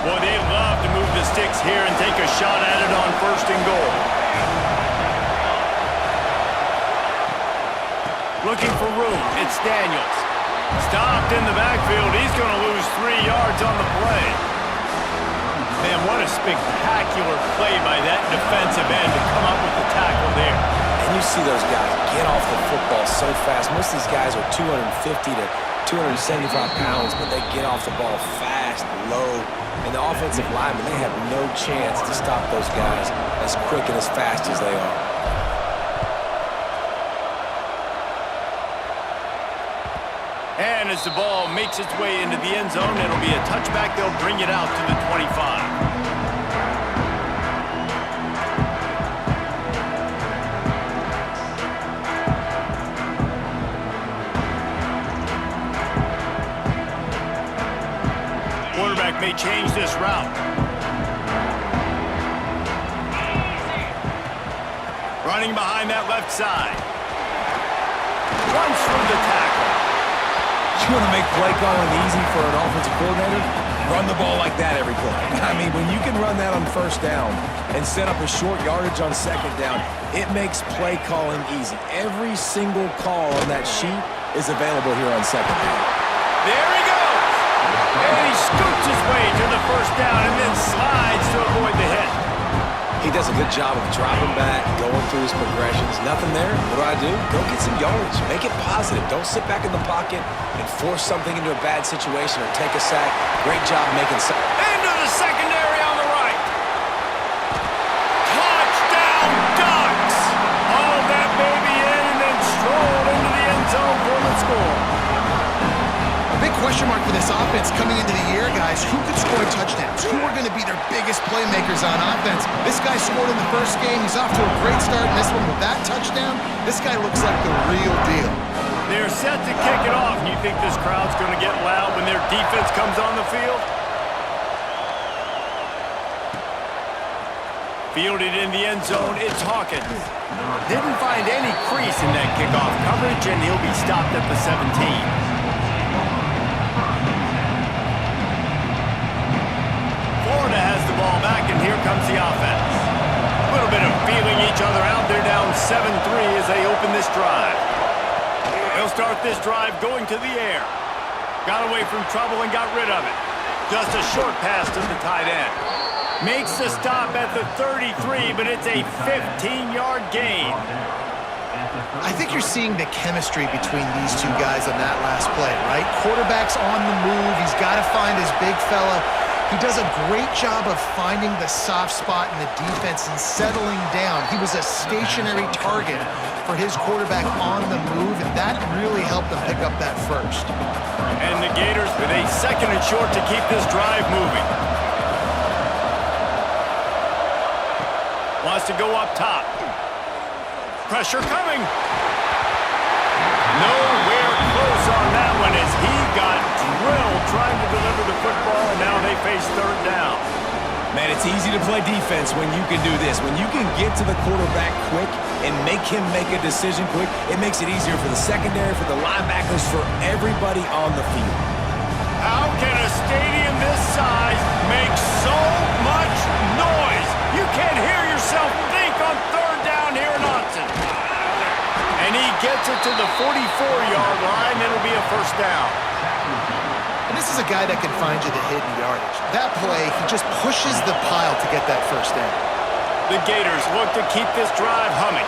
Boy, they love to move the sticks here and take a shot at it on first and goal. Looking for room, it's Daniels. Stopped in the backfield. He's going to lose 3 yards on the play. Man, what a spectacular play by that defensive end to come up with the tackle there. And you see those guys get off the football so fast. Most of these guys are 250 to 275 pounds, but they get off the ball fast, low. And the offensive linemen, they have no chance to stop those guys as quick and as fast as they are. And as the ball makes its way into the end zone, it'll be a touchback. They'll bring it out to the 25. Quarterback may change this route. Running behind that left side. Runs through the tackle. You want to make play calling easy for an offensive coordinator? Run the ball like that every play. I mean, when you can run that on first down and set up a short yardage on second down, it makes play calling easy. Every single call on that sheet is available here on second down. There he goes! And he scoots his way to the first down and then slides to avoid the hit. He does a good job of dropping back, going through his progressions. Nothing there. What do? Go get some yardage. Make it positive. Don't sit back in the pocket and force something into a bad situation or take a sack. Great job making some. Into the secondary on the right. Touchdown Ducks! Hauled that baby in and then strolled into the end zone for the score. Big question mark for this offense coming into the year, guys. Who could score touchdowns? Who are going to be their biggest playmakers on offense? This guy scored in the first game. He's off to a great start in this one with that touchdown. This guy looks like the real deal. They're set to kick it off. You think this crowd's going to get loud when their defense comes on the field? Fielded in the end zone, it's Hawkins. Didn't find any crease in that kickoff coverage, and he'll be stopped at the 17. Florida has the ball back, and here comes the offense. A little bit of feeling each other out. They're down 7-3 as they open this drive. They'll start this drive going to the air. Got away from trouble and got rid of it. Just a short pass to the tight end. Makes the stop at the 33, but it's a 15-yard gain. I think you're seeing the chemistry between these two guys on that last play, right? Quarterback's on the move. He's got to find his big fella. He does a great job of finding the soft spot in the defense and settling down. He was a stationary target for his quarterback on the move, and that really helped them pick up that first. And the Gators with a second and short to keep this drive moving. Wants to go up top. Pressure coming. Nowhere close on that one as he got drilled trying to deliver the football, and now they face third down. Man, it's easy to play defense when you can do this. When you can get to the quarterback quick and make him make a decision quick, it makes it easier for the secondary, for the linebackers, for everybody on the field. How can a stadium this size make so much noise? You can't hear yourself think on third down here in Austin. And he gets it to the 44-yard line. It'll be a first down. And this is a guy that can find you the hidden yardage. That play, he just pushes the pile to get that first down. The Gators look to keep this drive humming.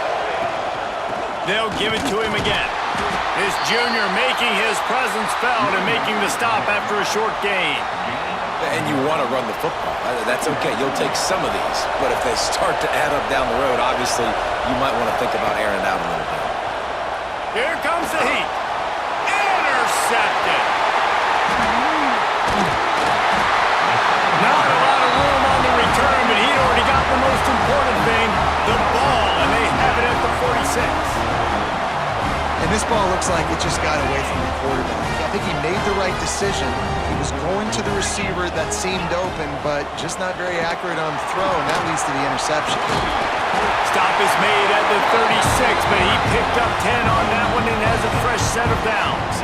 They'll give it to him again. This junior making his presence felt and making the stop after a short gain. And you want to run the football. That's okay. You'll take some of these. But if they start to add up down the road, obviously, you might want to think about airing it out a little bit. Here comes the heat. Intercepted. Not a lot of room on the return, but he'd already got the most important thing, the ball, and they have it at the 46. And this ball looks like it just got away from the quarterback. I think he made the right decision. He was going to the receiver that seemed open, but just not very accurate on the throw, and that leads to the interception. Stop is made at the 36, but he picked up 10 on that one and has a fresh set of downs.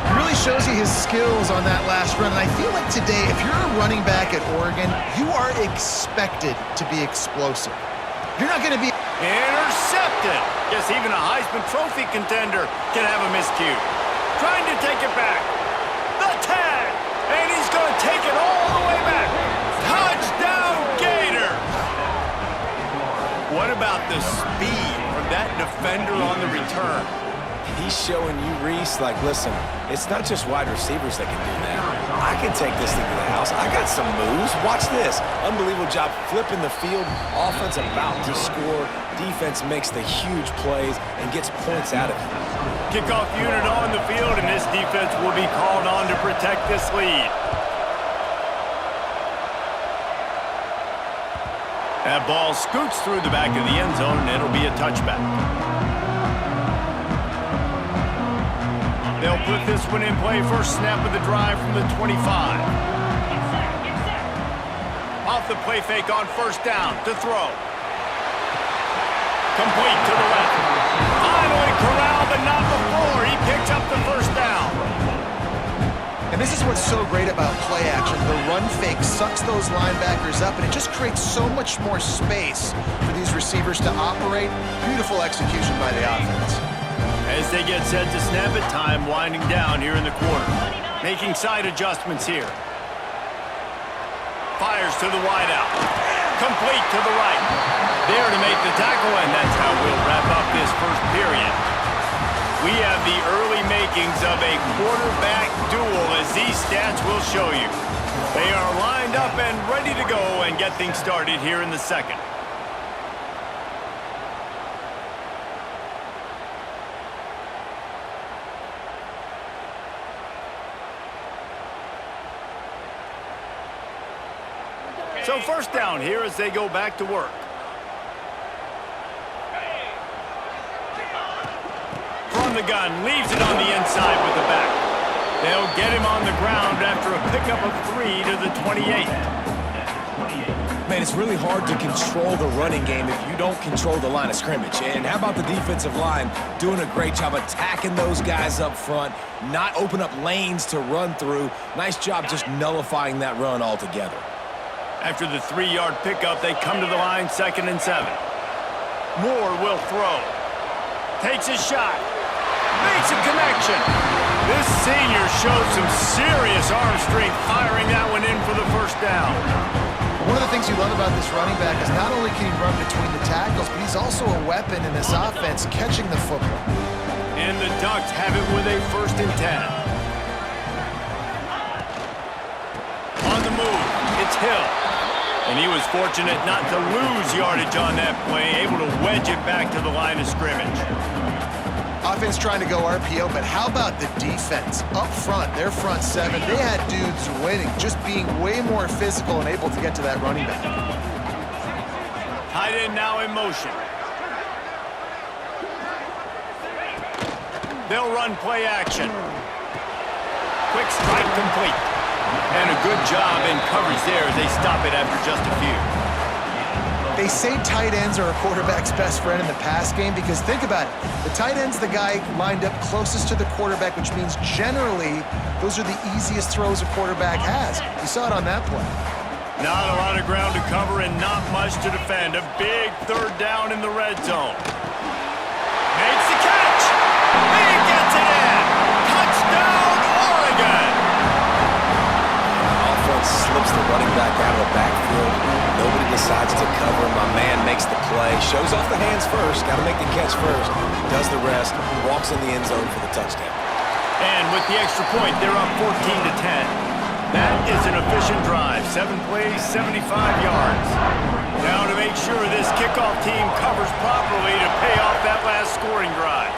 You really shows you his skills on that last run. And I feel like today, if you're a running back at Oregon, you are expected to be explosive. You're not going to be... Intercepted. Guess even a Heisman Trophy contender can have a miscue. Trying to take it back. The tag. And he's going to take it all the way back. Touchdown, Gator. What about the speed from that defender on the return? He's showing you, Reese, like, listen, it's not just wide receivers that can do that. I can take this thing to the house. I got some moves. Watch this. Unbelievable job flipping the field. Offense about to score. Defense makes the huge plays and gets points out of it. Kickoff unit on the field, and this defense will be called on to protect this lead. That ball scoots through the back of the end zone, and it'll be a touchback. They'll put this one in play. First snap of the drive from the 25. Off the play fake on first down to throw. Complete to the left. Finally corralled, but not before. He picks up the first down. And this is what's so great about play action. The run fake sucks those linebackers up, and it just creates so much more space for these receivers to operate. Beautiful execution by the offense. As they get set to snap it, time winding down here in the quarter. Making side adjustments here. Fires to the wideout. Complete to the right. There to make the tackle, and that's how we'll wrap up this first period. We have the early makings of a quarterback duel, as these stats will show you. They are lined up and ready to go and get things started here in the second. So first down here as they go back to work. From the gun, leaves it on the inside with the back. They'll get him on the ground after a pickup of 3 to the 28. Man, it's really hard to control the running game if you don't control the line of scrimmage. And how about the defensive line doing a great job attacking those guys up front, not open up lanes to run through. Nice job just nullifying that run altogether. After the 3-yard pickup, they come to the line 2nd and 7. Moore will throw. Takes a shot. Makes a connection. This senior shows some serious arm strength firing that one in for the first down. One of the things you love about this running back is not only can he run between the tackles, but he's also a weapon in this offense catching the football. And the Ducks have it with a 1st and 10. On the move, it's Hill. And he was fortunate not to lose yardage on that play, able to wedge it back to the line of scrimmage. Offense trying to go RPO, but how about the defense? Up front, their front 7, they had dudes winning, just being way more physical and able to get to that running back. Tight end now in motion. They'll run play action. Quick strike complete. And a good job in coverage there as they stop it after just a few. They say tight ends are a quarterback's best friend in the pass game because think about it. The tight end's the guy lined up closest to the quarterback, which means generally those are the easiest throws a quarterback has. You saw it on that play. Not a lot of ground to cover and not much to defend. A big 3rd down in the red zone. Makes the catch. He gets it in. Touchdown, Oregon. Offense slips the running back out of the backfield. Nobody decides to cover. My man makes the play. Shows off the hands first. Got to make the catch first. Does the rest. Walks in the end zone for the touchdown. And with the extra point, they're up 14 to 10. That is an efficient drive. 7 plays, 75 yards. Now to make sure this kickoff team covers properly to pay off that last scoring drive.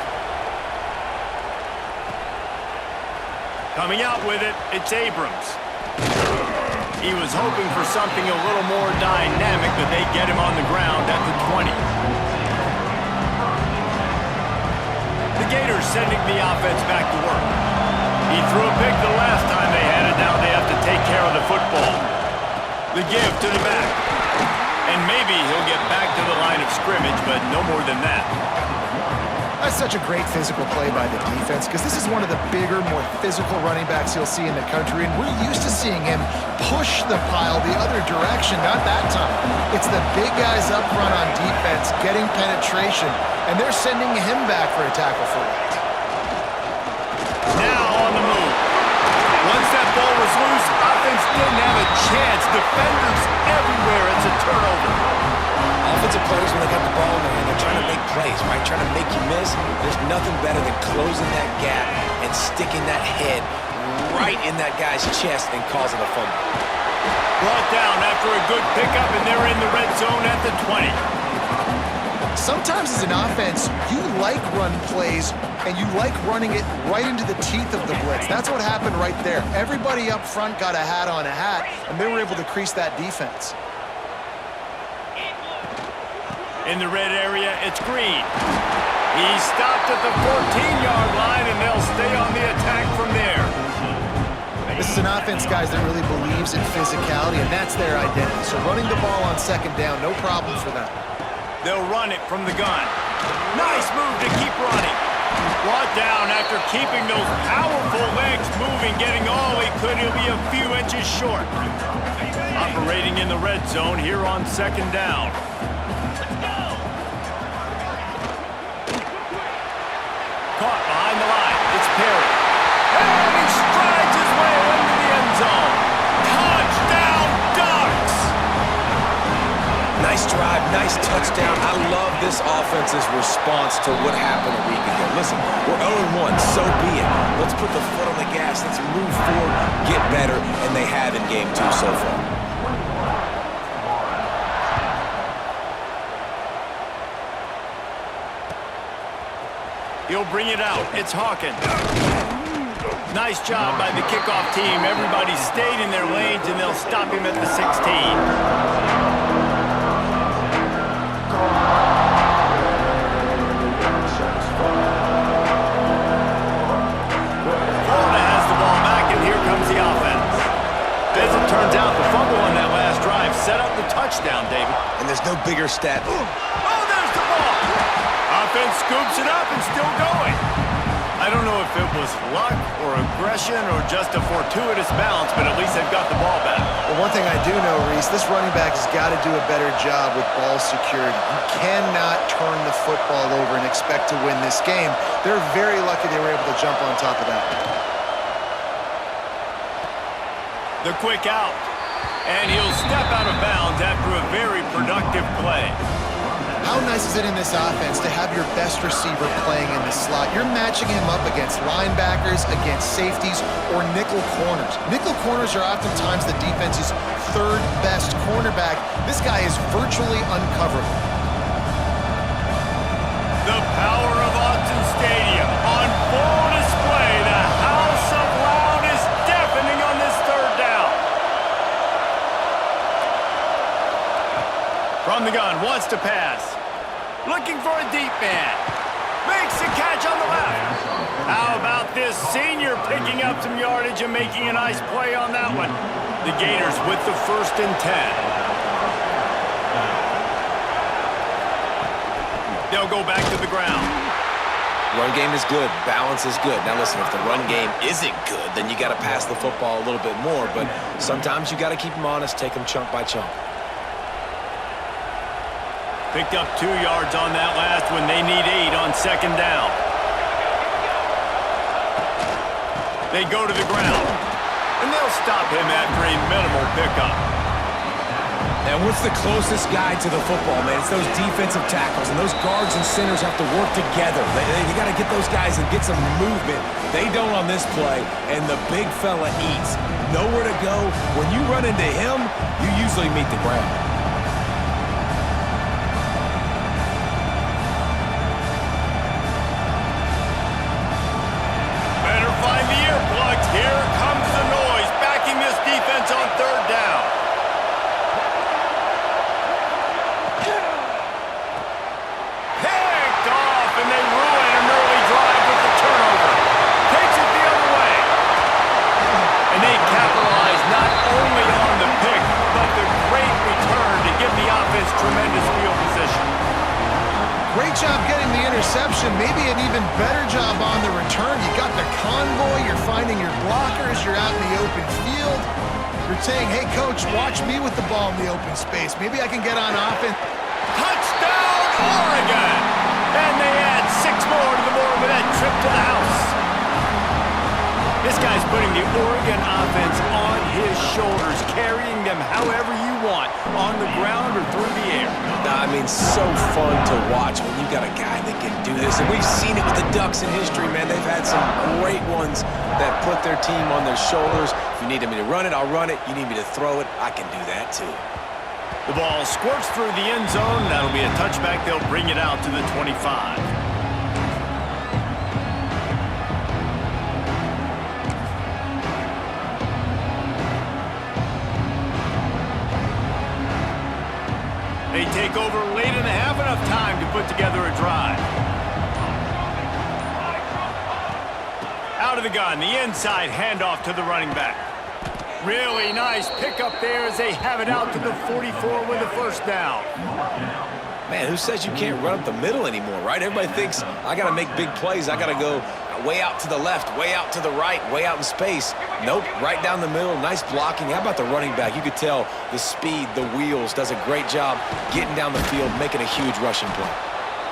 Coming out with it, it's Abrams. He was hoping for something a little more dynamic, but they get him on the ground at the 20. The Gators sending the offense back to work. He threw a pick the last time they had it. Now they have to take care of the football. The give to the back. And maybe he'll get back to the line of scrimmage, but no more than that. I That's such a great physical play by the defense because this is one of the bigger, more physical running backs you'll see in the country, and we're used to seeing him push the pile the other direction. Not that time. It's the big guys up front on defense getting penetration, and they're sending him back for a tackle for it. Now on the move. Once that ball was loose, offense didn't have a chance. Defenders everywhere. It's a turnover. Offensive players, when they got the ball in their hand, they're trying to make plays, right? Trying to make you miss. There's nothing better than closing that gap and sticking that head right in that guy's chest and causing a fumble. Brought down after a good pickup, and they're in the red zone at the 20. Sometimes as an offense, you like run plays, and you like running it right into the teeth of the blitz. That's what happened right there. Everybody up front got a hat on a hat, and they were able to crease that defense. In the red area, it's Green. He stopped at the 14-yard line, and they'll stay on the attack from there. This is an offense, guys, that really believes in physicality, and that's their identity. So running the ball on second down, no problem for them. They'll run it from the gun. Nice move to keep running. Brought down after keeping those powerful legs moving, getting all he could. He'll be a few inches short. Operating in the red zone here on second down. Caught behind the line. It's Perry. And he strides his way into the end zone. Touchdown, Ducks! Nice drive, nice touchdown. I love this offense's response to what happened a week ago. Listen, we're 0-1, so be it. Let's put the foot on the gas. Let's move forward, get better, and they have in game 2 so far. He'll bring it out. It's Hawkins. Nice job by the kickoff team. Everybody stayed in their lanes, and they'll stop him at the 16. Florida has the ball back, and here comes the offense. As it turns out, the fumble on that last drive set up the touchdown, David. And there's no bigger stat. Oh, there's the ball. Offense scoops it up and still going. I don't know if it was luck or aggression or just a fortuitous bounce, but at least they've got the ball back. Well, one thing I do know, Reese, this running back has got to do a better job with ball security. You cannot turn the football over and expect to win this game. They're very lucky they were able to jump on top of that. The quick out. And he'll step out of bounds after a very productive play. How nice is it in this offense to have your best receiver playing in the slot? You're matching him up against linebackers, against safeties, or nickel corners. Nickel corners are oftentimes the defense's third best cornerback. This guy is virtually uncoverable. The power of Autzen Stadium on full display. The house of loud is deafening on this third down. From the gun, wants to pass. Looking for a deep man. Makes the catch on the left. How about this senior picking up some yardage and making a nice play on that one? The Gators with the 1st and 10. They'll go back to the ground. Run game is good. Balance is good. Now listen, if the run game isn't good, then you got to pass the football a little bit more. But sometimes you got to keep them honest, take them chunk by chunk. Picked up 2 yards on that last one. They need 8 on second down. They go to the ground. And they'll stop him after a minimal pickup. And what's the closest guy to the football, man? It's those defensive tackles, and those guards and centers have to work together. You got to get those guys and get some movement. They don't on this play, and the big fella eats. Nowhere to go. When you run into him, you usually meet the ground. Here comes the noise, backing this defense on third down. Picked off, and they ruin an early drive with the turnover. Takes it the other way. And they capitalize not only on the pick, but the great return reception, maybe an even better job on the return. You got the convoy, you're finding your blockers, you're out in the open field. You're saying, hey, coach, watch me with the ball in the open space. Maybe I can get on offense. Touchdown, Oregon! And they add 6 more to the Moorhead trip to the house. This guy's putting the Oregon offense on his shoulders, carrying them however you want, on the ground or through the air. I mean, so fun to watch when you got a guy that can do this. And we've seen it with the Ducks in history, man. They've had some great ones that put their team on their shoulders. If you need me to run it, I'll run it. You need me to throw it, I can do that too. The ball squirts through the end zone. That'll be a touchback. They'll bring it out to the 25. They take over late in the half, enough time to put together a drive. Out of the gun, the inside handoff to the running back. Really nice pickup there as they have it out to the 44 with a first down. Man, who says you can't run up the middle anymore, right? Everybody thinks, I got to make big plays. I got to go way out to the left, way out to the right, way out in space. Nope, right down the middle, nice blocking. How about the running back? You could tell the speed, the wheels, does a great job getting down the field, making a huge rushing play.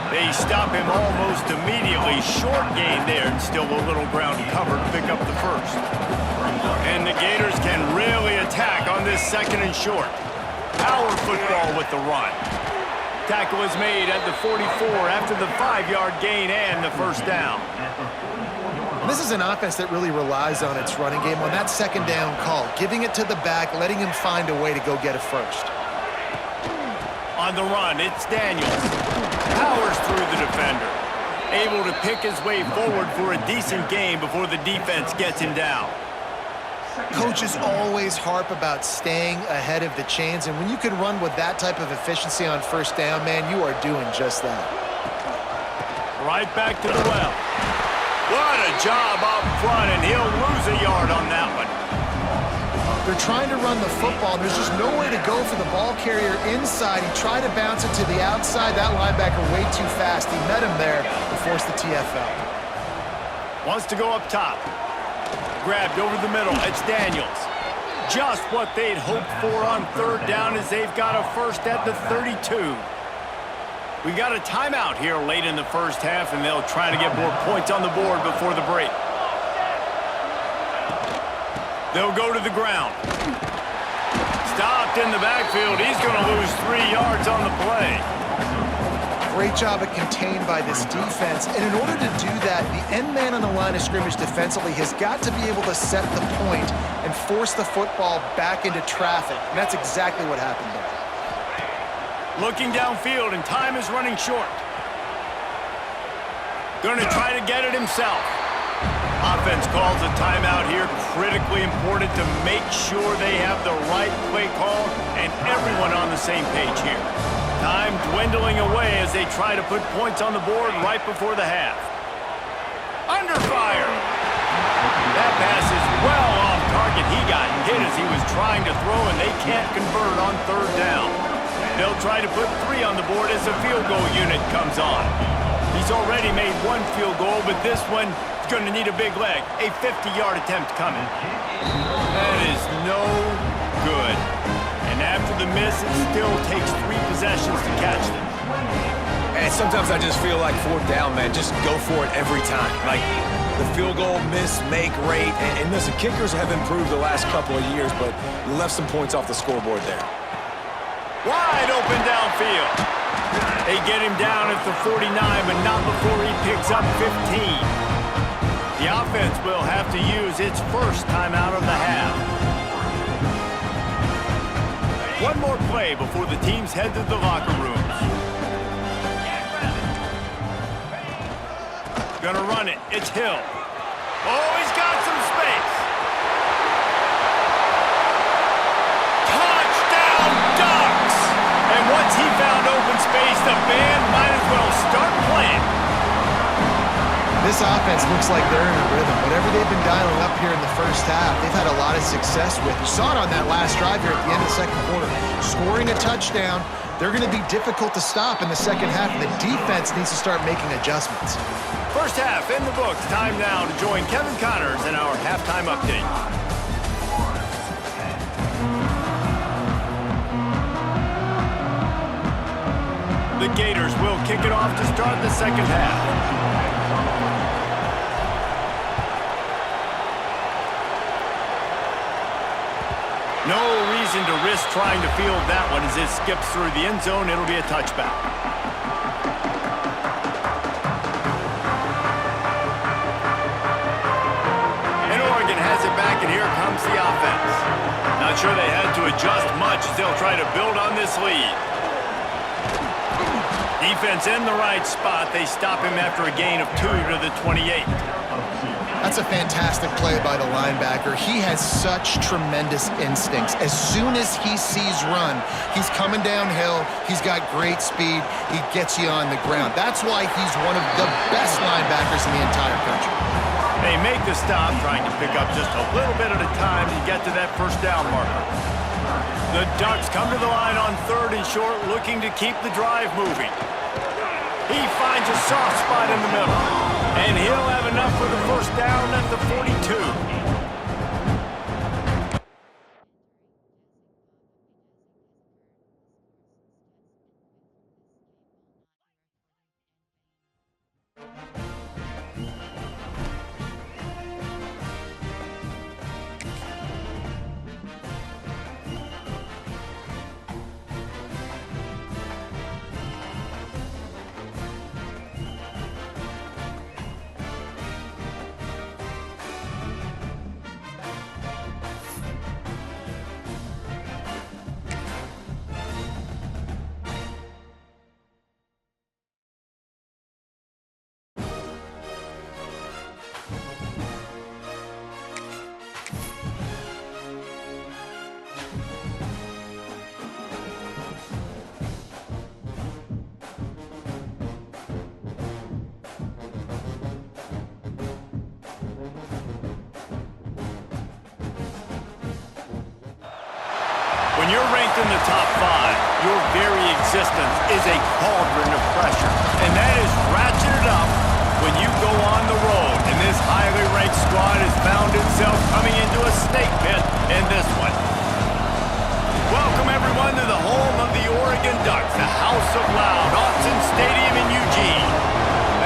They stop him almost immediately. Short gain there, and still a little ground cover to pick up the first. And the Gators can really attack on this second and short. Power football with the run. Tackle is made at the 44 after the 5-yard gain and the first down. This is an offense that really relies on its running game on that second down call, giving it to the back, letting him find a way to go get a first. On the run, it's Daniels. Powers through the defender. Able to pick his way forward for a decent gain before the defense gets him down. Coaches always harp about staying ahead of the chains, and when you can run with that type of efficiency on first down, man, you are doing just that. Right back to the well. What a job up front, and he'll lose a yard on that one. They're trying to run the football. There's just nowhere to go for the ball carrier inside. He tried to bounce it to the outside. That linebacker way too fast. He met him there and forced the TFL. Wants to go up top. Grabbed over the middle. It's Daniels. Just what they'd hoped for on third down as they've got a first at the 32. We've got a timeout here late in the first half, and they'll try to get more points on the board before the break. They'll go to the ground. Stopped in the backfield. He's going to lose 3 yards on the play. Great job at contained by this defense. And in order to do that, the end man on the line of scrimmage defensively has got to be able to set the point and force the football back into traffic. And that's exactly what happened there. Looking downfield, and time is running short. Going to try to get it himself. Offense calls a timeout here. Critically important to make sure they have the right play call and everyone on the same page here. Time dwindling away as they try to put points on the board right before the half. Under fire. That pass is well off target. He got hit as he was trying to throw, and they can't convert on third down. They'll try to put 3 on the board as the field goal unit comes on. He's already made 1 field goal, but this one is going to need a big leg. A 50-yard attempt coming. That is no good. And after the miss, it still takes 3 possessions to catch them. And sometimes I just feel like fourth down, man, just go for it every time. Like the field goal miss, make rate. And listen, kickers have improved the last couple of years, but left some points off the scoreboard there. Wide open downfield. They get him down at the 49, but not before he picks up 15. The offense will have to use its first timeout of the half. One more play before the teams head to the locker rooms. Gonna run it. It's Hill. Oh, he's got some space. Touchdown, Ducks! And once he found open space, the band might as well start playing. This offense looks like they're in a rhythm. Whatever they've been dialing up here in the first half, they've had a lot of success with. You saw it on that last drive here at the end of the second quarter. Scoring a touchdown. they're going to be difficult to stop in the second half, and the defense needs to start making adjustments. First half in the books. Time now to join Kevin Connors in our halftime update. The Gators will kick it off to start the second half. No reason to risk trying to field that one as it skips through the end zone. It'll be a touchback. And Oregon has it back, and here comes the offense. Not sure they had to adjust much as they'll try to build on this lead. Defense in the right spot. They stop him after a gain of 2 to the 28. That's a fantastic play by the linebacker. He has such tremendous instincts. As soon as he sees run, he's coming downhill. He's got great speed. He gets you on the ground. That's why he's one of the best linebackers in the entire country. They make the stop, trying to pick up just a little bit at a time to get to that first down marker. The Ducks come to the line on 3rd and short, looking to keep the drive moving. He finds a soft spot in the middle, and he'll have enough for the first down at the 42. When you're ranked in the top 5, your very existence is a cauldron of pressure. And that is ratcheted up when you go on the road. And this highly ranked squad has found itself coming into a snake pit in this one. Welcome, everyone, to the home of the Oregon Ducks, the House of Loud, Autzen Stadium in Eugene.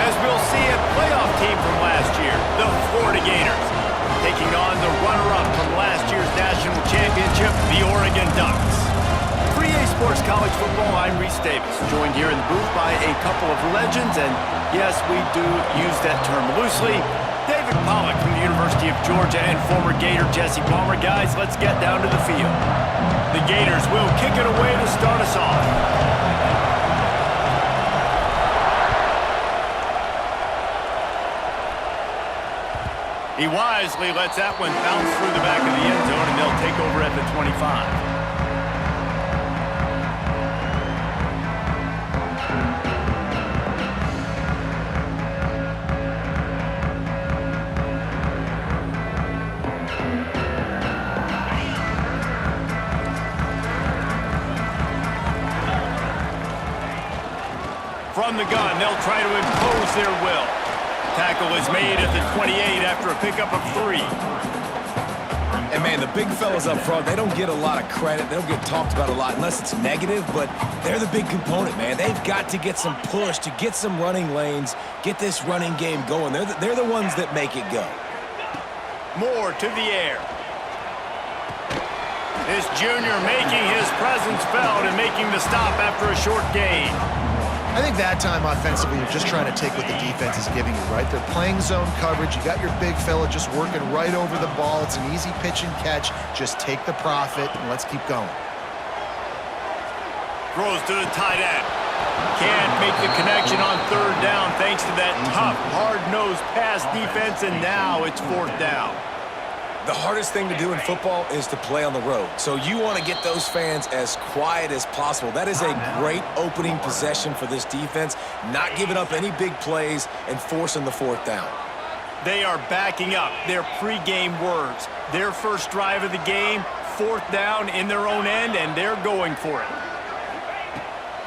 As we'll see a playoff team from last year, the Florida Gators, taking on the runner-up from last year's national championship, the Oregon Ducks. 3A Sports College Football, I'm Reese Davis, joined here in the booth by a couple of legends, and yes, we do use that term loosely. David Pollack from the University of Georgia and former Gator Jesse Palmer. Guys, let's get down to the field. The Gators will kick it away to start us off. He wisely lets that one bounce through the back of the end zone, and they'll take over at the 25. From the gun, they'll try to impose their will. Tackle is made at the 28 after a pickup of 3. And, man, the big fellas up front, they don't get a lot of credit. They don't get talked about a lot unless it's negative, but they're the big component, man. They've got to get some push, to get some running lanes, get this running game going. They're the ones that make it go. Moore to the air. This junior making his presence felt and making the stop after a short gain. I think that time offensively, you're just trying to take what the defense is giving you, right? They're playing zone coverage. You got your big fella just working right over the ball. It's an easy pitch and catch. Just take the profit and let's keep going. Throws to the tight end. Can't make the connection on 3rd down thanks to that tough, hard-nosed pass defense, and now it's 4th down. The hardest thing to do in football is to play on the road. So you want to get those fans as quiet as possible. That is a great opening possession for this defense, not giving up any big plays and forcing the 4th down. They are backing up their pregame words. Their first drive of the game, 4th down in their own end, and they're going for it.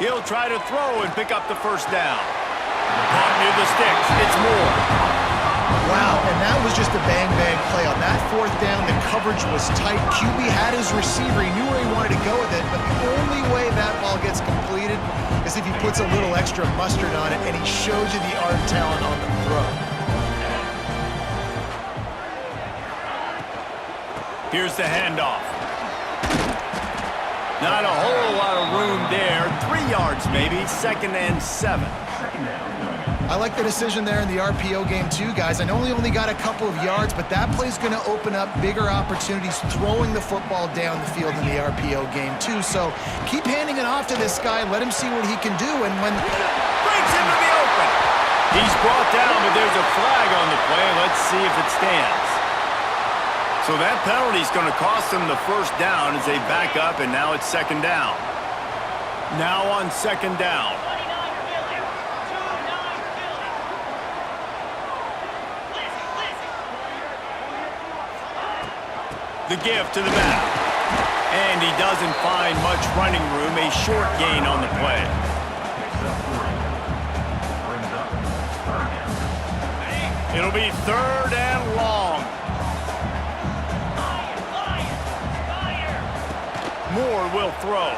He'll try to throw and pick up the first down. Caught near the sticks. It's Moore. Wow, and that was just a bang-bang play. On that fourth down, the coverage was tight. QB had his receiver. He knew where he wanted to go with it, but the only way that ball gets completed is if he puts a little extra mustard on it, and he shows you the arm talent on the throw. Here's the handoff. Not a whole lot of room there. 3 yards maybe, 2nd and 7. I like the decision there in the RPO game too, guys. I know he only got a couple of yards, but that play's going to open up bigger opportunities throwing the football down the field in the RPO game too. So keep handing it off to this guy. Let him see what he can do. And when breaks into the open. He's brought down, but there's a flag on the play. Let's see if it stands. So that penalty's going to cost them the first down as they back up, and now it's 2nd down. Now on 2nd down. The give to the back. And he doesn't find much running room. A short gain on the play. It'll be 3rd and long. Moore will throw.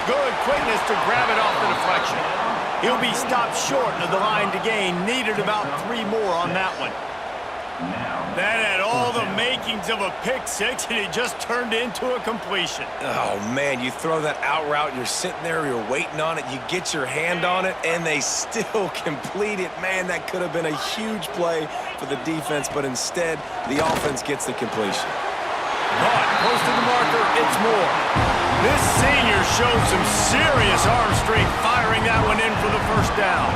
Good quickness to grab it off the deflection. He'll be stopped short of the line to gain. Needed about 3 more on that one. That had all the makings of a pick six, and he just turned into a completion. Oh, man, you throw that out route, you're sitting there, you're waiting on it, you get your hand on it, and they still complete it. Man, that could have been a huge play for the defense, but instead, the offense gets the completion. Caught, close to the marker, it's Moore. This senior showed some serious arm strength firing that one in for the first down.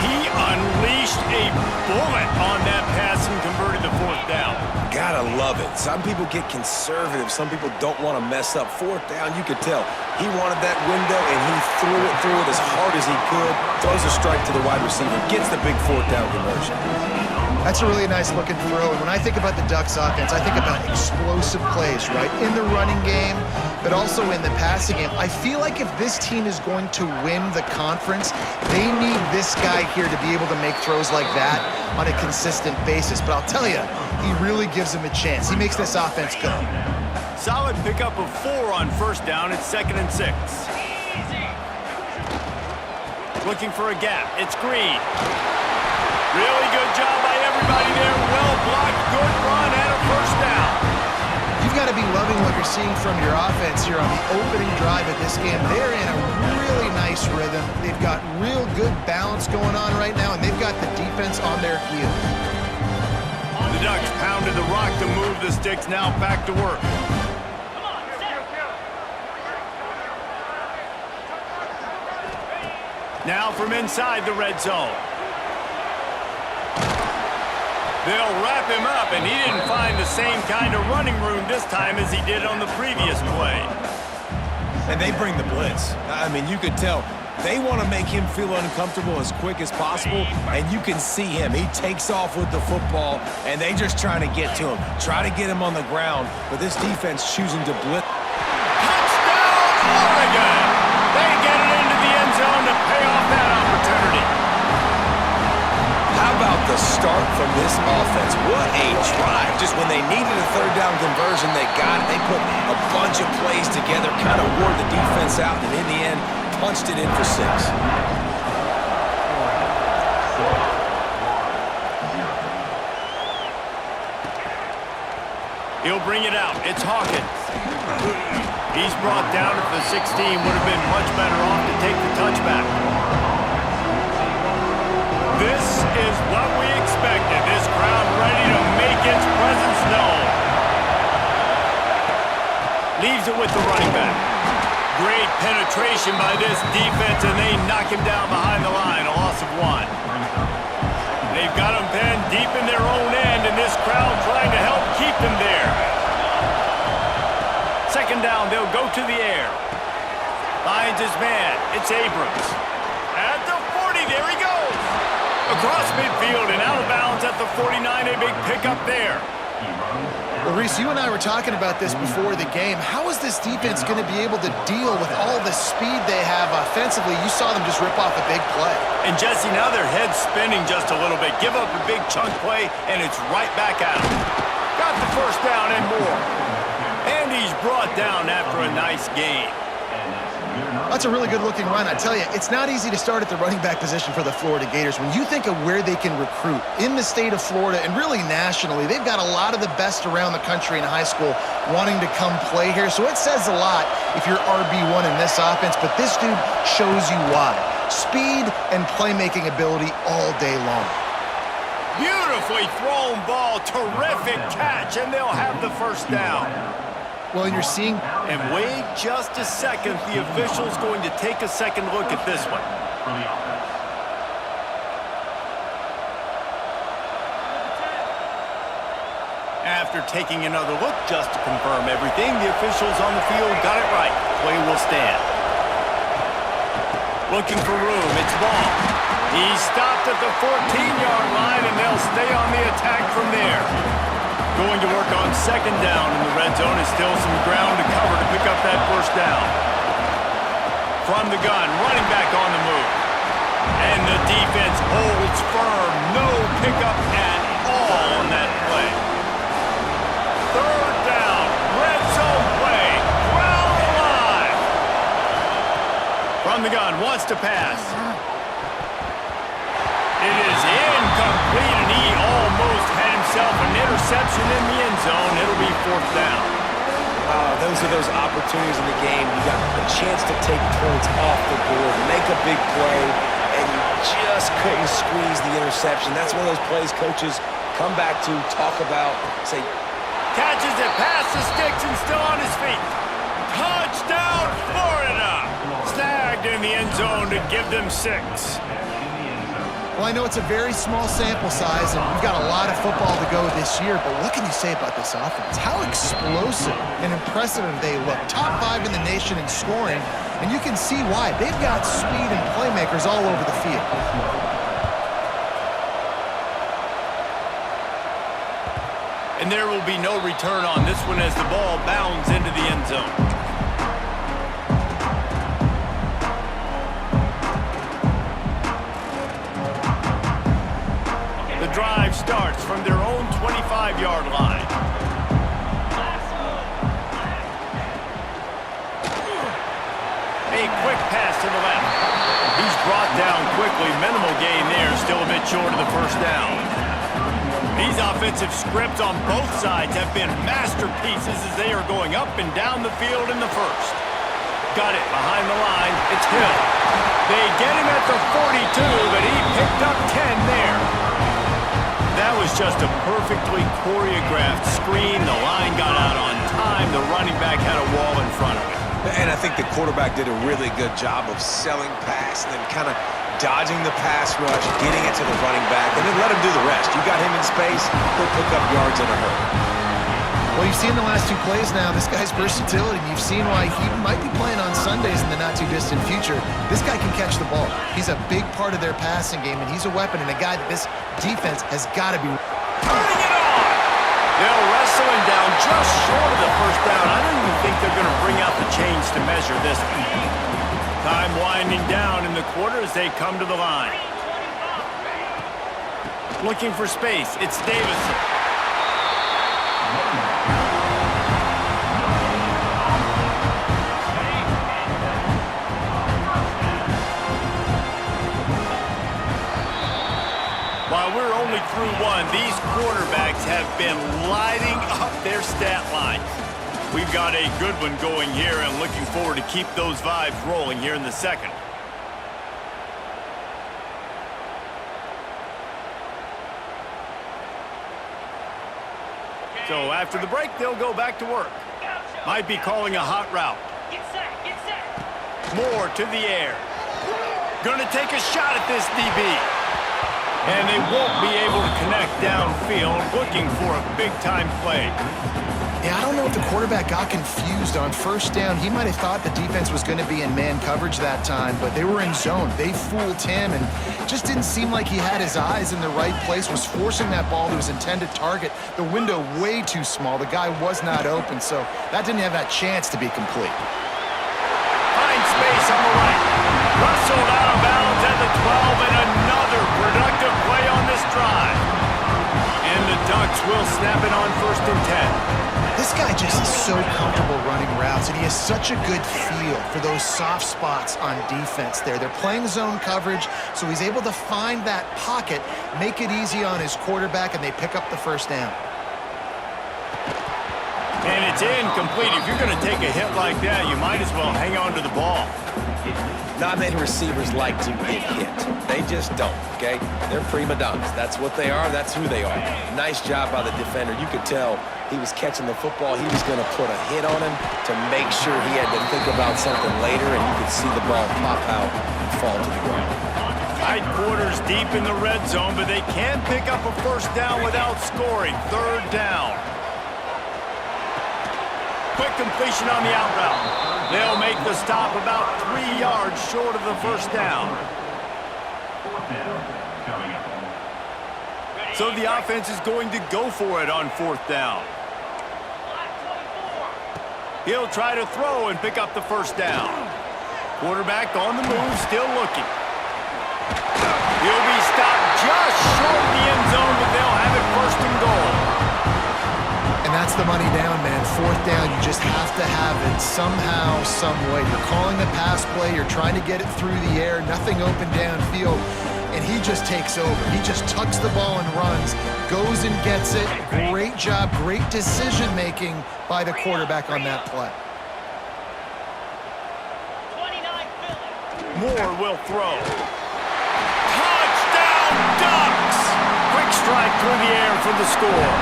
He unleashed a bullet on that pass and converted the 4th down. Gotta love it. Some people get conservative. Some people don't want to mess up. 4th down, you could tell. He wanted that window, and he threw it as hard as he could. Throws a strike to the wide receiver. Gets the big 4th down conversion. That's a really nice looking throw. And when I think about the Ducks offense, I think about explosive plays, right? In the running game, but also in the passing game. I feel like if this team is going to win the conference, they need this guy here to be able to make throws like that on a consistent basis. But I'll tell you, he really gives them a chance. He makes this offense go. Solid pickup of 4 on 1st down. It's 2nd and 6. Looking for a gap. It's Green. Really good job by everybody there. Well blocked, good run, and a 1st down. You've got to be loving what you're seeing from your offense here on the opening drive of this game. They're in a really nice rhythm. They've got real good balance going on right now, and they've got the defense on their heels. The Ducks pounded the rock to move the sticks. Now back to work. Now from inside the red zone. They'll wrap him up, and he didn't find the same kind of running room this time as he did on the previous play. And they bring the blitz. I mean, you could tell they want to make him feel uncomfortable as quick as possible, and you can see him. He takes off with the football, and they just trying to get to him, try to get him on the ground, but this defense choosing to blitz. Touchdown, Oregon! They get it into the end zone to pay off that opportunity. How about the start from this offense? What a drive. Just when they needed a 3rd down conversion, they got it. They put a bunch of plays together, kind of wore the defense out, and in the end, punched it in for 6. He'll bring it out. It's Hawkins. He's brought down at the 16. Would have been much better off to take the touchback. This is what we expected. This crowd ready to make its presence known. Leaves it with the running back. Great penetration by this defense, and they knock him down behind the line. A loss of 1. They've got him pinned deep in their own end, and this crowd trying to help keep them there. 2nd down, they'll go to the air. Finds his man. It's Abrams. At the 40, there he goes. Across midfield and out of bounds at the 49, a big pickup there. Well, Reese, you and I were talking about this before the game. How is this defense going to be able to deal with all the speed they have offensively? You saw them just rip off a big play. And Jesse, now their head's spinning just a little bit. Give up a big chunk play, and it's right back at him. Got the first down and more. And he's brought down after a nice gain. That's a really good-looking run. I tell you, it's not easy to start at the running back position for the Florida Gators. When you think of where they can recruit in the state of Florida and really nationally, they've got a lot of the best around the country in high school wanting to come play here. So it says a lot if you're RB1 in this offense, but this dude shows you why. Speed and playmaking ability all day long. Beautifully thrown ball, terrific catch, and they'll have the first down. Well, and you're seeing... And wait just a second. The official's going to take a second look at this one. After taking another look just to confirm everything, the officials on the field got it right. Play will stand. Looking for room. It's ball. He stopped at the 14-yard line, and they'll stay on the attack from there. Going to work on second down in the red zone. Is still some ground to cover to pick up that first down. From the gun, running back on the move. And the defense holds firm. No pickup at all on that play. Third down, red zone play. Crowd alive. From the gun, wants to pass. It is incomplete, and he almost had himself an interception in the end zone. It'll be fourth down. Those are those opportunities in the game. You got a chance to take points off the board, make a big play, and you just couldn't squeeze the interception. That's one of those plays coaches come back to, talk about, say... Catches it past the sticks and still on his feet. Touchdown, Florida! Snagged in the end zone to give them 6. Well, I know it's a very small sample size, and we've got a lot of football to go this year, but what can you say about this offense? How explosive and impressive they look. Top 5 in the nation in scoring, and you can see why. They've got speed and playmakers all over the field. And there will be no return on this one as the ball bounds into the end zone. The drive starts from their own 25-yard line. A quick pass to the left. He's brought down quickly. Minimal gain there. Still a bit short of the first down. These offensive scripts on both sides have been masterpieces as they are going up and down the field in the first. Got it behind the line. It's Hill. They get him at the 42, but he picked up 10 there. That was just a perfectly choreographed screen. The line got out on time. The running back had a wall in front of him. And I think the quarterback did a really good job of selling pass and then kind of dodging the pass rush, getting it to the running back, and then let him do the rest. You got him in space, he'll pick up yards in a hurry. Well, you've seen the last 2 plays now, this guy's versatility. You've seen why he might be playing on Sundays in the not-too-distant future. This guy can catch the ball. He's a big part of their passing game, and he's a weapon and a guy that this defense has got to be... Turning it on! They'll wrestle him down just short of the first down. I don't even think they're going to bring out the chains to measure this one. Time winding down in the quarter as they come to the line. Looking for space. It's Davison. While we're only through one, these quarterbacks have been lighting up their stat lines. We've got a good one going here and looking forward to keep those vibes rolling here in the second. So after the break, they'll go back to work. Might be calling a hot route. Moore to the air. Gonna take a shot at this DB. And they won't be able to connect downfield, looking for a big-time play. Yeah, I don't know if the quarterback got confused on first down. He might have thought the defense was going to be in man coverage that time, but they were in zone. They fooled him and just didn't seem like he had his eyes in the right place, was forcing that ball to his intended target. The window way too small. The guy was not open, so that didn't have that chance to be complete. Finds space on the right. Rustled out of bounds at the 12, and another productive play on this drive. And the Ducks will snap it on 1st and 10. This guy just is so comfortable running routes, and he has such a good feel for those soft spots on defense there. They're playing zone coverage, so he's able to find that pocket, make it easy on his quarterback, and they pick up the first down. And it's incomplete. If you're going to take a hit like that, you might as well hang on to the ball. Not many receivers like to get hit. They just don't, okay? They're prima donnas. That's what they are. That's who they are. Nice job by the defender. You could tell he was catching the football. He was going to put a hit on him to make sure he had to think about something later, and you could see the ball pop out and fall to the ground. Tight quarters deep in the red zone, but they can pick up a first down without scoring. 3rd down. Quick completion on the out route. They'll make the stop about 3 yards short of the first down. So the offense is going to go for it on 4th down. He'll try to throw and pick up the first down. Quarterback on the move, still looking. He'll be stopped just short of the end zone, but they'll have it 1st and goal. And that's the money down, man. 4th down, you just have to have it somehow, some way. You're calling the pass play, you're trying to get it through the air, nothing open downfield, and he just takes over. He just tucks the ball and runs, goes and gets it. Great job, great decision-making by the quarterback on that play. Moore will throw. Touchdown, Ducks! Quick strike through the air for the score.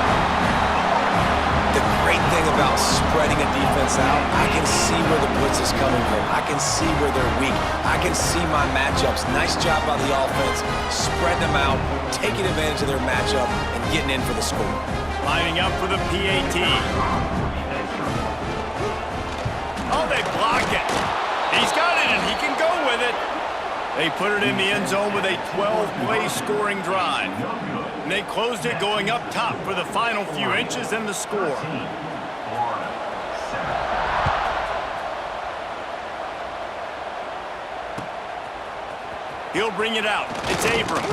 The great thing about spreading a defense out, I can see where the blitz is coming from. I can see where they're weak. I can see my matchups. Nice job by the offense. Spread them out, taking advantage of their matchup, and getting in for the score. Lining up for the PAT. Oh, they block it. He's got it, and he can go with it. They put it in the end zone with a 12-play scoring drive. And they closed it going up top for the final few inches and the score. He'll bring it out. It's Abrams.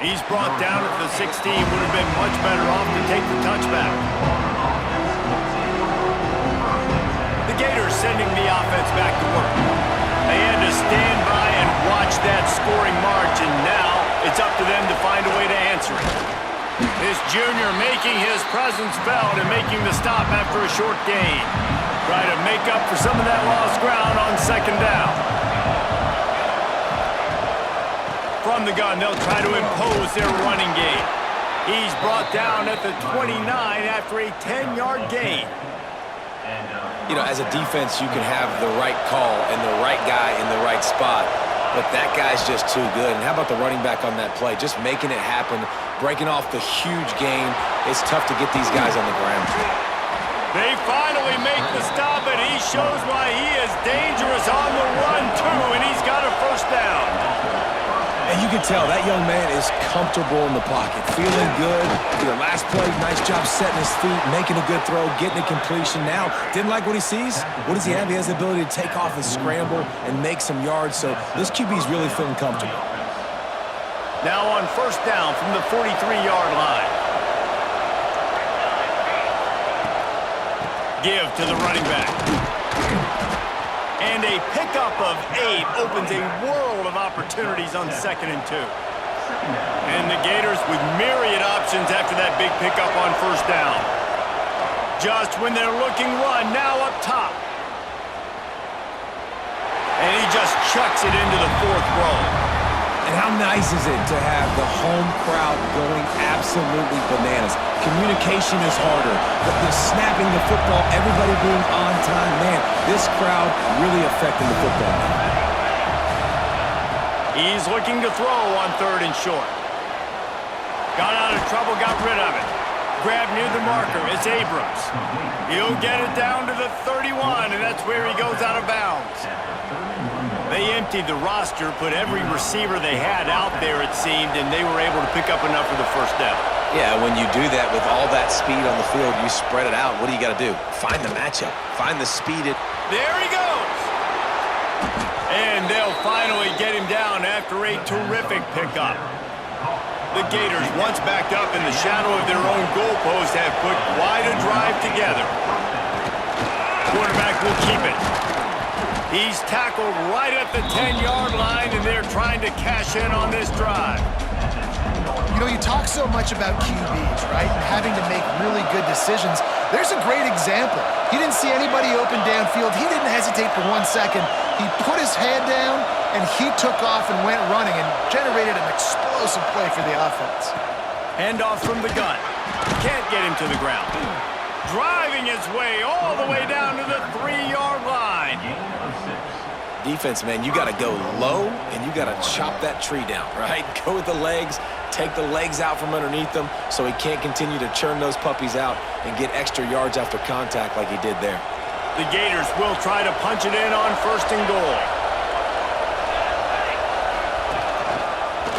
He's brought down at the 16. Would have been much better off to take the touchback. The Gators sending the offense back to work. They had to stand by and watch that scoring march, and now it's up to them to find a way to answer it. This junior making his presence felt and making the stop after a short gain. Try to make up for some of that lost ground on 2nd down. From the gun, they'll try to impose their running game. He's brought down at the 29 after a 10-yard gain. You know, as a defense, you can have the right call and the right guy in the right spot, but that guy's just too good. And how about the running back on that play? Just making it happen, breaking off the huge gain. It's tough to get these guys on the ground. They finally make the stop, and he shows why he is dangerous on the run, too, and he's got a first down. And you can tell that young man is comfortable in the pocket, feeling good. The last play, nice job setting his feet, making a good throw, getting a completion. Now, didn't like what he sees. What does he have? He has the ability to take off and scramble and make some yards. So this QB is really feeling comfortable. Now on 1st down from the 43-yard line. Give to the running back. And a pickup of 8 opens a world of opportunities on 2nd and 2. And the Gators with myriad options after that big pickup on 1st down. Just when they're looking run, now up top. And he just chucks it into the 4th row. And how nice is it to have the home crowd going absolutely bananas? Communication is harder. The snapping the football, everybody being on time. Man, this crowd really affecting the football. He's looking to throw on 3rd and short. Got out of trouble, got rid of it. Grab near the marker. It's Abrams. He'll get it down to the 31, and that's where he goes out of bounds. They emptied the roster, put every receiver they had out there, it seemed, and they were able to pick up enough for the first down. Yeah, when you do that with all that speed on the field, you spread it out. What do you got to do? Find the matchup. Find the speed. There he goes! And they'll finally get him down after a terrific pickup. The Gators, once backed up in the shadow of their own goalpost, have put quite a drive together. Quarterback will keep it. He's tackled right at the 10-yard line, and they're trying to cash in on this drive. You know, you talk so much about QBs, right, and having to make really good decisions. There's a great example. He didn't see anybody open downfield. He didn't hesitate for 1 second. He put his head down, and he took off and went running and generated an explosive play for the offense. Handoff from the gun. Can't get him to the ground. Driving his way all the way down to the 3-yard line. Defense, man, you got to go low, and you got to chop that tree down, right? Go with the legs, take the legs out from underneath them so he can't continue to churn those puppies out and get extra yards after contact like he did there. The Gators will try to punch it in on 1st and goal.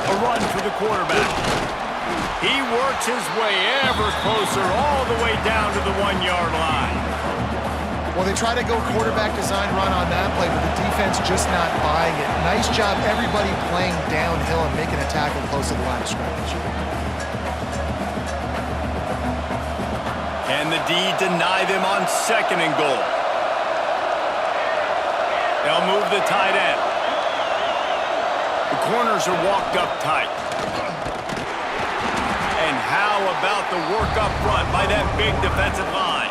A run for the quarterback. He works his way ever closer all the way down to the 1-yard line. Well, they try to go quarterback design run on that play, but the defense just not buying it. Nice job, everybody playing downhill and making a tackle close to the line of scrimmage. Can the D deny them on 2nd and goal? They'll move the tight end. The corners are walked up tight. And how about the work up front by that big defensive line?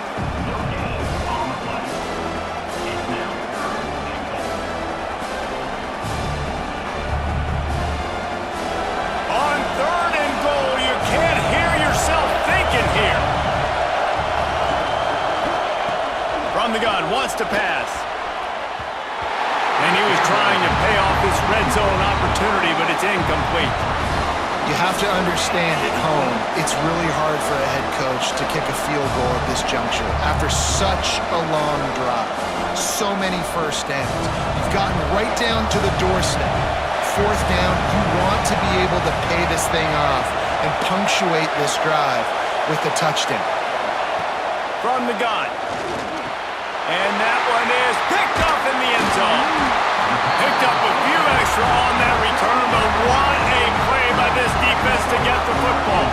On 3rd and goal, you can't hear yourself thinking here. From the gun, wants to pass. And he was trying to pay off this red zone opportunity, but it's incomplete. You have to understand at home, it's really hard for a head coach to kick a field goal at this juncture after such a long drive. So many first downs. You've gotten right down to the doorstep. 4th down, you want to be able to pay this thing off and punctuate this drive with a touchdown. From the gun. And that one is picked up in the end zone. Picked up a few extra on that return, but what a play by this defense to get the football.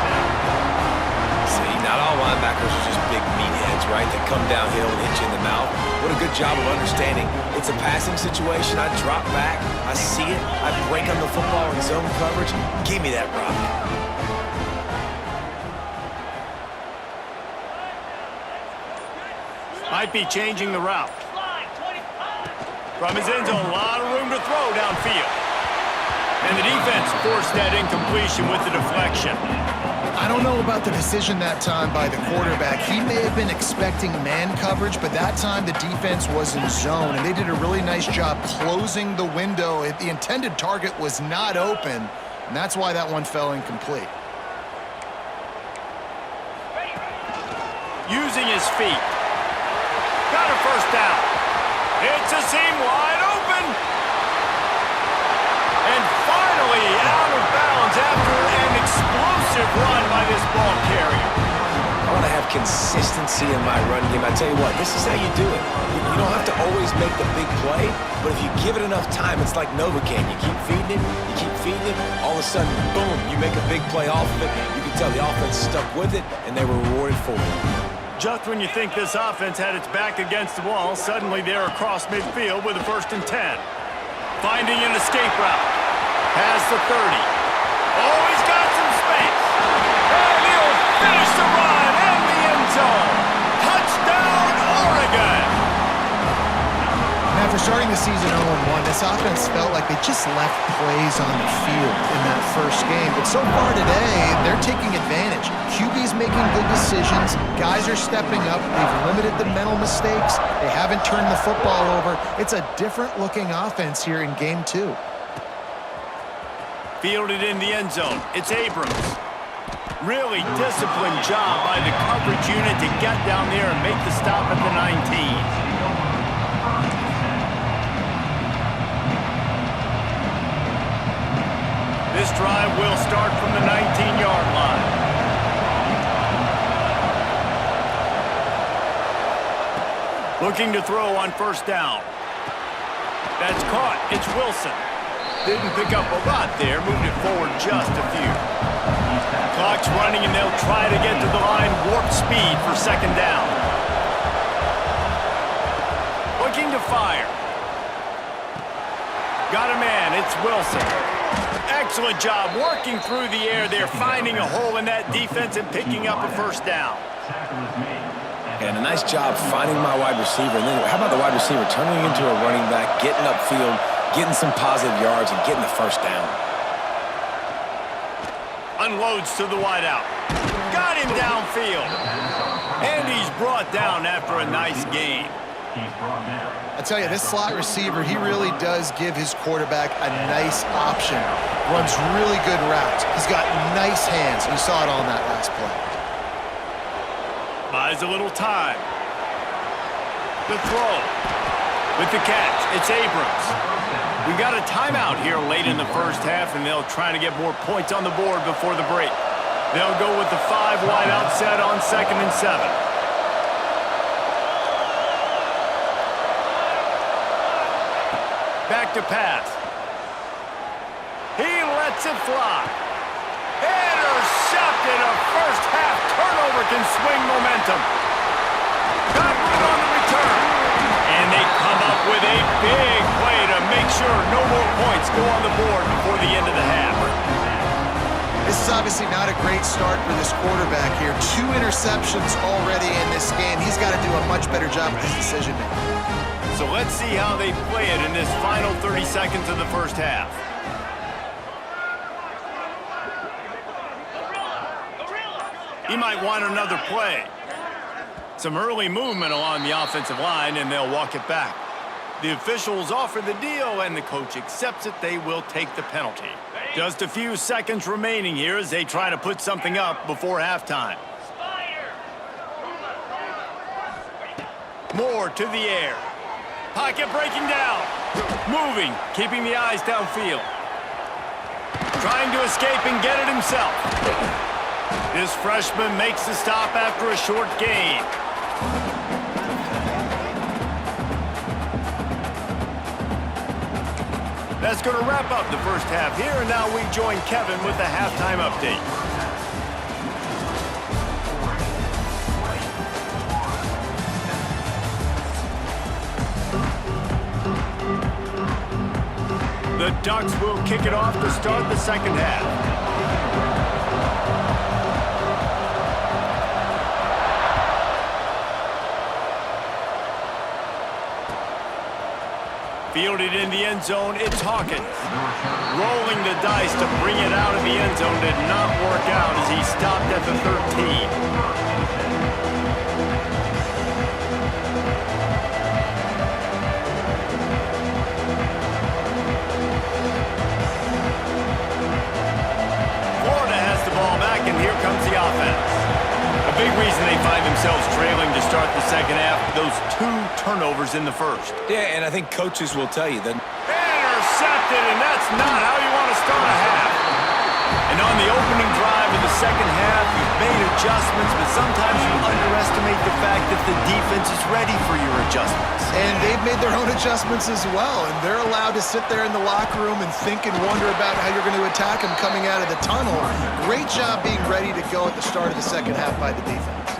See, not all linebackers are just big meatheads, right, that come downhill and hit you in the mouth. What a good job of understanding. It's a passing situation. I drop back. I see it. I break on the football in zone coverage. Give me that rock. Might be changing the route. From his end zone, a lot of room to throw downfield. And the defense forced that incompletion with the deflection. I don't know about the decision that time by the quarterback. He may have been expecting man coverage, but that time the defense was in zone, and they did a really nice job closing the window. The intended target was not open, and that's why that one fell incomplete. Using his feet. Got a first down. It's a seam wide open. And finally out of bounds after an explosive run by this ball carrier. I want to have consistency in my run game. I tell you what, this is how you do it. You don't have to always make the big play, but if you give it enough time, it's like Novocaine. You keep feeding it, all of a sudden, boom, you make a big play off of it. You can tell the offense stuck with it, and they were rewarded for it. Just when you think this offense had its back against the wall, suddenly they're across midfield with a 1st and 10. Finding an escape route. Past the 30. Oh, he's got some space. And he'll finish the run in the end zone. Touchdown, Oregon. And after starting the season 0-1, this offense felt like they just left plays on the field in that first game. But so far today, they're taking advantage. QB's making good decisions. Guys are stepping up. They've limited the mental mistakes. They haven't turned the football over. It's a different-looking offense here in Game 2. Fielded in the end zone. It's Abrams. Really disciplined job by the coverage unit to get down there and make the stop at the 19. This drive will start from the 19-yard line. Looking to throw on first down. That's caught. It's Wilson. Didn't pick up a lot there. Moved it forward just a few. Clock's running, and they'll try to get to the line. Warp speed for second down. Looking to fire. Got a man. It's Wilson. Excellent job working through the air there, finding a hole in that defense and picking up a first down. And a nice job finding my wide receiver. And then how about the wide receiver turning into a running back, getting upfield, getting some positive yards, and getting the first down. Unloads to the wideout. Got him downfield. And he's brought down after a nice gain. I tell you, this slot receiver, he really does give his quarterback a nice option. Runs really good routes. He's got nice hands. You saw it on that last play. Buys a little time. The throw. With the catch, it's Abrams. We got a timeout here late in the first half, and they'll try to get more points on the board before the break. They'll go with the 5 wideout set on 2nd and 7. Back to pass. He lets it fly. Intercepted. A first half turnover can swing momentum. Godwin on the return. And they come up with a big play to make sure no more points go on the board before the end of the half. This is obviously not a great start for this quarterback here. 2 interceptions already in this game. He's got to do a much better job with his decision-making. So let's see how they play it in this final 30 seconds of the first half. He might want another play. Some early movement along the offensive line, and they'll walk it back. The officials offer the deal, and the coach accepts it. They will take the penalty. Just a few seconds remaining here as they try to put something up before halftime. Moore to the air. Pocket breaking down. Moving, keeping the eyes downfield. Trying to escape and get it himself. This freshman makes the stop after a short gain. That's going to wrap up the first half here, and now we join Kevin with the halftime update. The Ducks will kick it off to start the second half. Fielded in the end zone, it's Hawkins. Rolling the dice to bring it out of the end zone did not work out as he stopped at the 13. And here comes the offense. A big reason they find themselves trailing to start the second half, those 2 turnovers in the first. Yeah, and I think coaches will tell you that. Intercepted, and that's not how you want to start a half. And on the opening drive of the second half, you've made adjustments, but sometimes you underestimate the fact that the defense is ready for your adjustments. And they've made their own adjustments as well, and they're allowed to sit there in the locker room and think and wonder about how you're going to attack them coming out of the tunnel. Great job being ready to go at the start of the second half by the defense.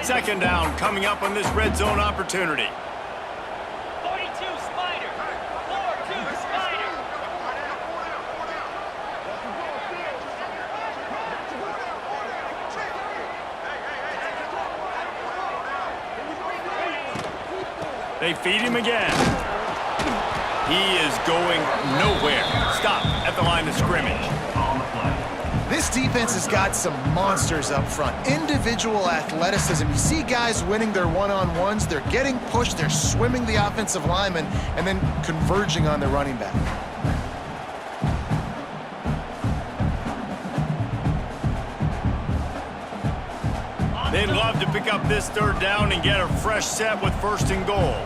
Second down coming up on this red zone opportunity. 42 Spider. 4-2 Spider. They feed him again. He is going nowhere. Stop at the line of scrimmage. This defense has got some monsters up front. Individual athleticism. You see guys winning their one-on-ones. They're getting pushed. They're swimming the offensive lineman and then converging on the running back. They'd love to pick up this third down and get a fresh set with first and goal.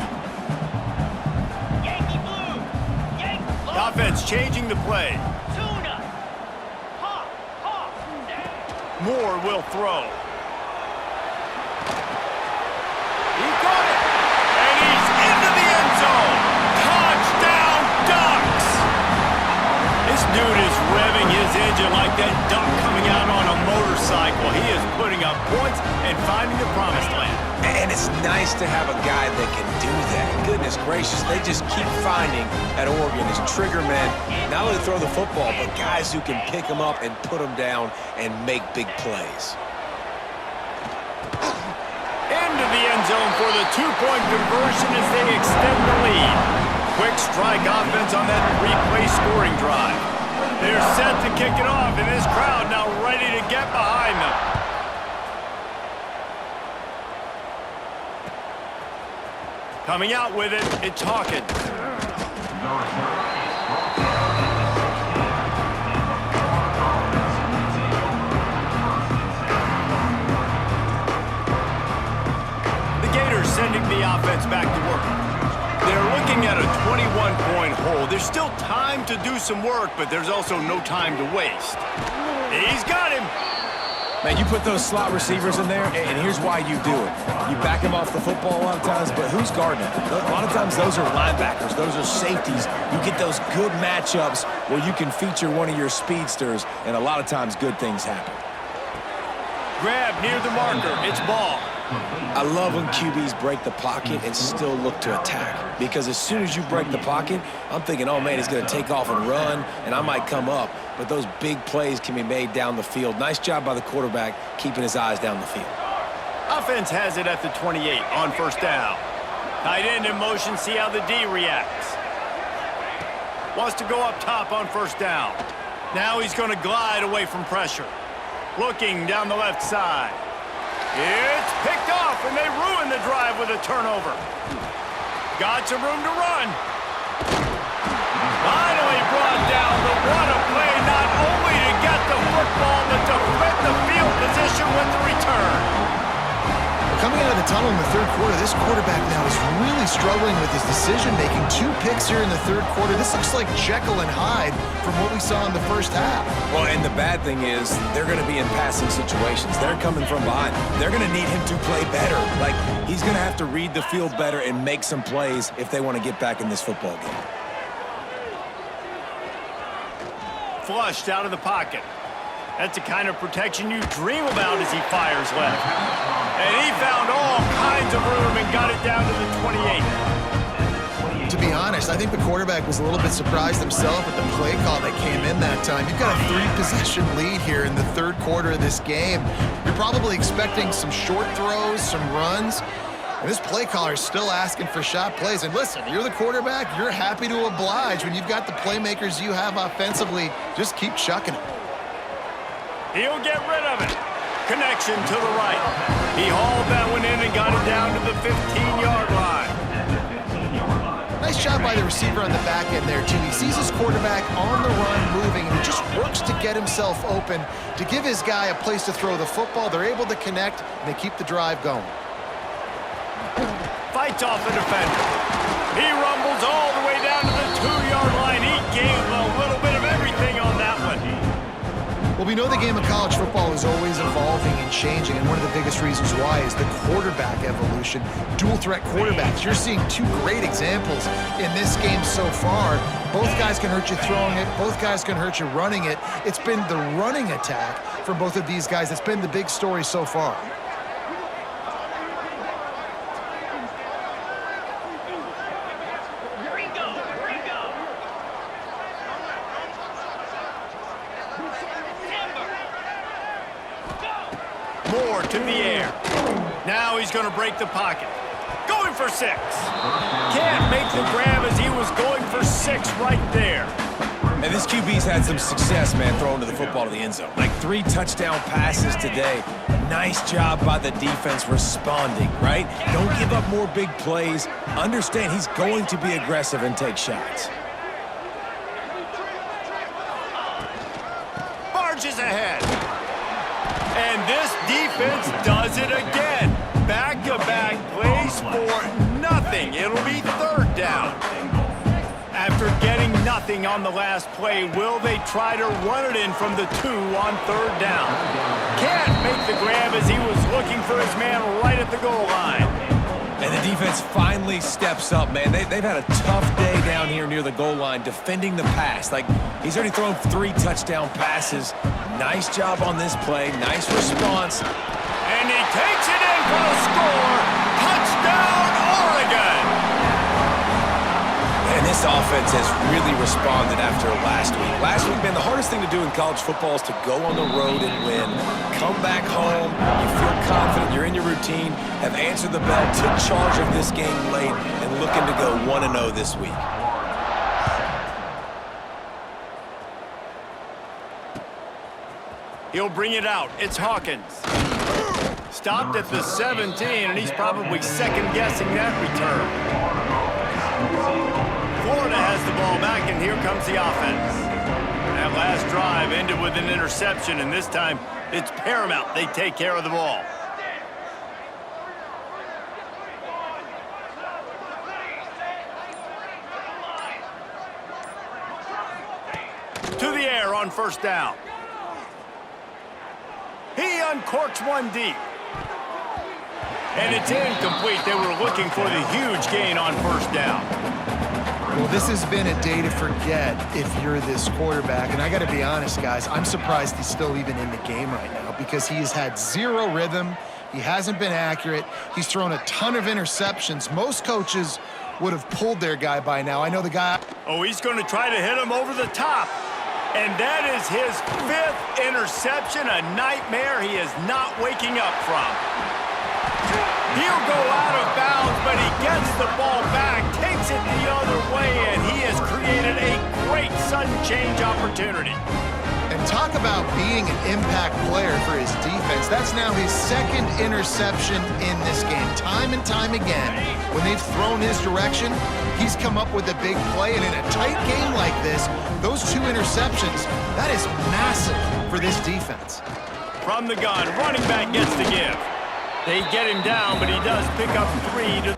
Yankee blue. Yankee blue. The offense changing the play. Tuna. Hawk. Hawk. Moore will throw. He caught it. And he's into the end zone. Touchdown, Ducks. This dude is revving his engine like that duck coming out on a motorcycle. He is putting up points and finding the promised land. And it's nice to have a guy that can do that. Goodness gracious, they just keep finding at Oregon is trigger men, not only throw the football, but guys who can pick them up and put them down and make big plays. Into the end zone for the two-point conversion as they extend the lead. Quick strike offense on that three-play scoring drive. They're set to kick it off, and this crowd now ready to get behind them. Coming out with it, it's Hawkins. The Gators sending the offense back to work. They're looking at a 21-point hole. There's still time to do some work, but there's also no time to waste. He's got him. Man, you put those slot receivers in there, and here's why you do it. You back them off the football a lot of times, but who's guarding it? A lot of times those are linebackers. Those are safeties. You get those good matchups where you can feature one of your speedsters, and a lot of times good things happen. Grab near the marker. It's ball. I love when QBs break the pocket and still look to attack. Because as soon as you break the pocket, I'm thinking, oh, man, he's going to take off and run, and I might come up. But those big plays can be made down the field. Nice job by the quarterback keeping his eyes down the field. Offense has it at the 28 on first down. Tight end in motion, see how the D reacts. Wants to go up top on first down. Now he's going to glide away from pressure. Looking down the left side. It's picked off, and they ruin the drive with a turnover. Got some room to run. Finally brought down, but what a play, not only to get the football, but to flip the field position with the return. Coming out of the tunnel in the third quarter, this quarterback now is really struggling with his decision-making. 2 picks here in the third quarter. This looks like Jekyll and Hyde from what we saw in the first half. Well, and the bad thing is they're going to be in passing situations. They're coming from behind. They're going to need him to play better. Like, he's going to have to read the field better and make some plays if they want to get back in this football game. Flushed out of the pocket. That's the kind of protection you dream about as he fires left. And he found all kinds of room and got it down to the 28. To be honest, I think the quarterback was a little bit surprised himself with the play call that came in that time. You've got a 3-possession lead here in the third quarter of this game. You're probably expecting some short throws, some runs. And this play caller is still asking for shot plays. And listen, you're the quarterback. You're happy to oblige when you've got the playmakers you have offensively. Just keep chucking it. He'll get rid of it. Connection to the right. He hauled that one in and got it down to the 15-yard line. Nice job by the receiver on the back end there, too. He sees his quarterback on the run moving, and he just works to get himself open, to give his guy a place to throw the football. They're able to connect, and they keep the drive going. Fights off the defender. He rumbles all the way down to the 2-yard line. He gave a little bit of everything on that one. Well, we know the game of college football is always evolving and changing, and one of the biggest reasons why is the quarterback evolution. Dual threat quarterbacks. You're seeing 2 great examples in this game so far. Both guys can hurt you throwing it. Both guys can hurt you running it. It's been the running attack for both of these guys that's been the big story so far. Moore to the air. Now he's going to break the pocket. Going for 6. Can't make the grab as he was going for 6 right there. And this QB's had some success, man, throwing to the football to the end zone. Like 3 touchdown passes today. Nice job by the defense responding, right? Don't give up more big plays. Understand he's going to be aggressive and take shots. Barges ahead. And this defense does it again. Back-to-back plays for nothing. It'll be 3rd down. After getting nothing on the last play, will they try to run it in from the 2 on 3rd down? Can't make the grab as he was looking for his man right at the goal line. And the defense finally steps up, man. They've had a tough day down here near the goal line defending the pass. Like, he's already thrown 3 touchdown passes. Nice job on this play. Nice response. And he takes it in for a score. Touchdown, Oregon! And this offense has really responded after last week. Last week, man, the hardest thing to do in college football is to go on the road and win. Come back home, you feel confident, you're in your routine, have answered the bell, took charge of this game late, and looking to go 1-0 this week. He'll bring it out. It's Hawkins. Stopped at the 17, and he's probably second-guessing that return. Florida has the ball back, and here comes the offense. That last drive ended with an interception, and this time it's paramount they take care of the ball. To the air on 1st down. He uncorks one deep. And it's incomplete. They were looking for the huge gain on 1st down. Well, this has been a day to forget if you're this quarterback. And I got to be honest, guys, I'm surprised he's still even in the game right now because he has had 0 rhythm. He hasn't been accurate. He's thrown a ton of interceptions. Most coaches would have pulled their guy by now. I know the guy. Oh, he's going to try to hit him over the top. And that is his 5th interception, a nightmare he is not waking up from. He'll go out of bounds, but he gets the ball back, takes it the other way, and he has created a great sudden change opportunity. And talk about being an impact player for his defense. That's now his 2nd interception in this game. Time and time again, when they've thrown his direction, he's come up with a big play. And in a tight game like this, those 2 interceptions, that is massive for this defense. From the gun, running back gets the give. They get him down, but he does pick up 3 to...